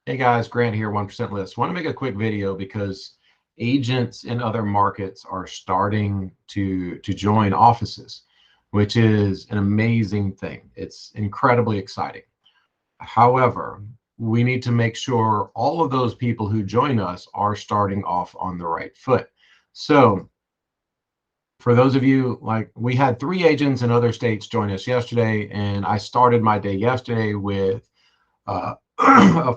Hey guys, Grant here, 1% List. Want to make a quick video because agents in other markets are starting to join offices, which is an amazing thing. It's incredibly exciting. However, we need to make sure all of those people who join us are starting off on the right foot. So for those of you, like, we had 3 agents in other states join us yesterday, and I started my day yesterday with a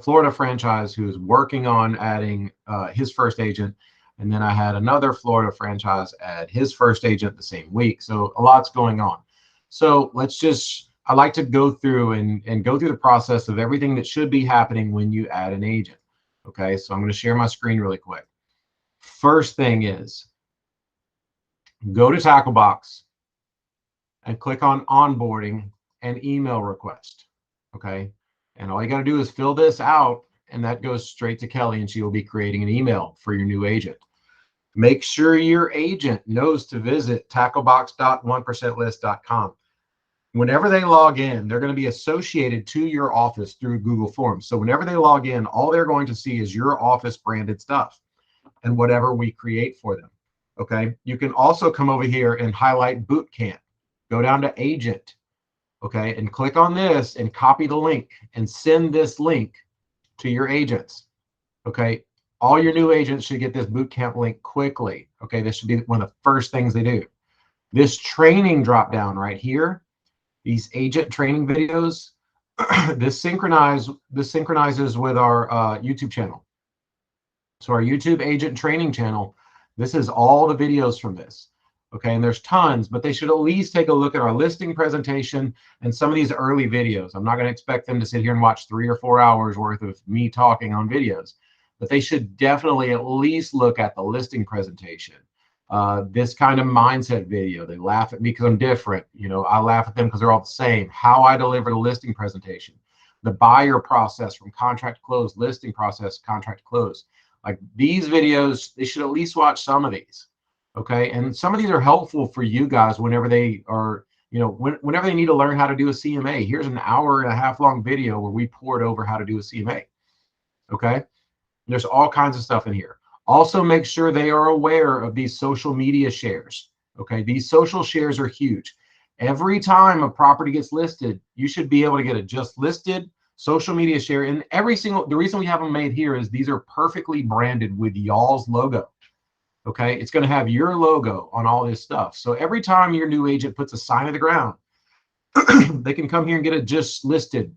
Florida franchise who's working on adding his first agent. And then I had another Florida franchise add his first agent the same week. So a lot's going on. So I like to go through and go through the process of everything that should be happening when you add an agent. Okay, so I'm going to share my screen really quick. First thing is go to Tacklebox and click on onboarding and email request. Okay. And all you got to do is fill this out, and that goes straight to Kelly, and she will be creating an email for your new agent. Make sure your agent knows to visit tacklebox.1percentlist.com. Whenever they log in, they're going to be associated to your office through Google Forms. So whenever they log in, all they're going to see is your office branded stuff and whatever we create for them. Okay. You can also come over here and highlight boot camp. Go down to agent. Okay, and click on this and copy the link and send this link to your agents. Okay, all your new agents should get this bootcamp link quickly. Okay, this should be one of the first things they do. This training drop down right here, these agent training videos, this synchronizes with our YouTube channel. So our YouTube agent training channel, this is all the videos from this. Okay, and there's tons, but they should at least take a look at our listing presentation and some of these early videos. I'm not going to expect them to sit here and watch 3 or 4 hours worth of me talking on videos, but they should definitely at least look at the listing presentation. This kind of mindset video. They laugh at me because I'm different. You know, I laugh at them because they're all the same. How I deliver the listing presentation, the buyer process from contract to close, listing process, contract to close. Like these videos, they should at least watch some of these. Okay, and some of these are helpful for you guys whenever they are, you know, whenever they need to learn how to do a CMA. Here's an 1.5 hour long video where we poured over how to do a CMA. Okay, there's all kinds of stuff in here. Also, make sure they are aware of these social media shares. Okay, these social shares are huge. Every time a property gets listed, you should be able to get a just listed social media share. And the reason we have them made here is these are perfectly branded with y'all's logo. Okay, it's going to have your logo on all this stuff. So every time your new agent puts a sign in the ground, they can come here and get a just listed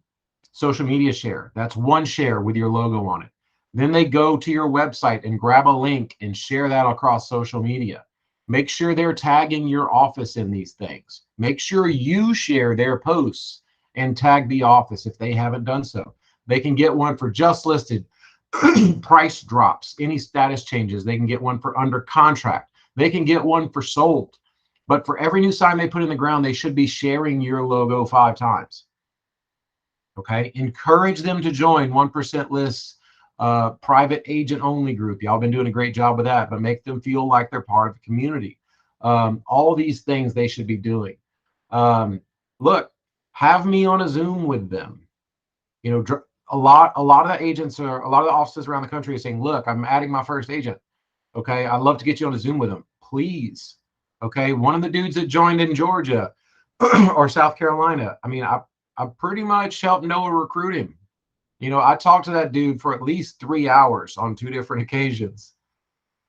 social media share. That's one share with your logo on it. Then they go to your website and grab a link and share that across social media. Make sure they're tagging your office in these things. Make sure you share their posts and tag the office if they haven't done so. They can get one for just listed, price drops, any status changes. They can get one for under contract. They can get one for sold. But for every new sign they put in the ground, they should be sharing your logo 5 times. Okay, encourage them to join 1% List private agent only group. Y'all been doing a great job with that, but make them feel like they're part of the community. All these things they should be doing. Look, have me on a Zoom with them. You know, a lot of the agents are, a lot of the offices around the country are saying, look, I'm adding my first agent. Okay, I'd love to get you on a Zoom with them, please. Okay, one of the dudes that joined in Georgia or South Carolina, I mean, I pretty much helped Noah recruit him. You know, I talked to that dude for at least 3 hours on 2 different occasions.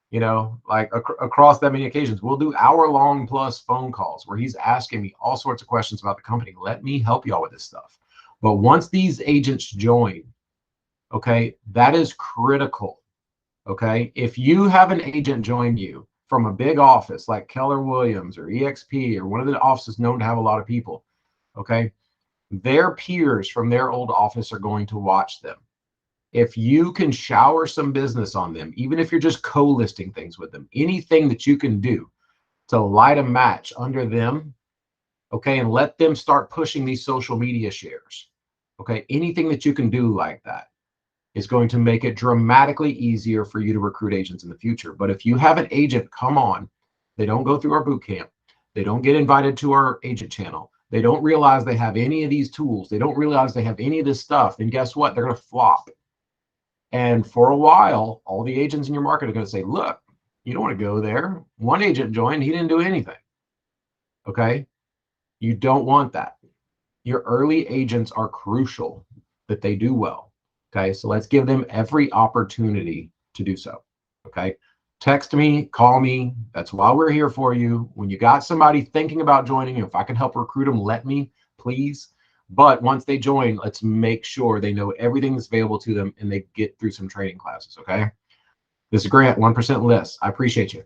You know, like across that many occasions. We'll do hour-long plus phone calls where he's asking me all sorts of questions about the company. Let me help y'all with this stuff. But once these agents join, okay, that is critical. Okay, if you have an agent join you from a big office like Keller Williams or EXP or one of the offices known to have a lot of people, okay, their peers from their old office are going to watch them. If you can shower some business on them, even if you're just co-listing things with them, anything that you can do to light a match under them, okay, and let them start pushing these social media shares. Okay, anything that you can do like that is going to make it dramatically easier for you to recruit agents in the future. But if you have an agent come on, they don't go through our boot camp, they don't get invited to our agent channel, They don't realize they have any of these tools. They don't realize they have any of this stuff. And guess what? They're going to flop. And for a while, all the agents in your market are going to say, look, you don't want to go there. One agent joined, he didn't do anything. Okay. You don't want that. Your early agents are crucial that they do well. Okay. So let's give them every opportunity to do so. Okay. Text me, call me. That's why we're here for you. When you got somebody thinking about joining, if I can help recruit them, let me, please. But once they join, let's make sure they know everything that's available to them and they get through some training classes. Okay. This is Grant, 1% List. I appreciate you.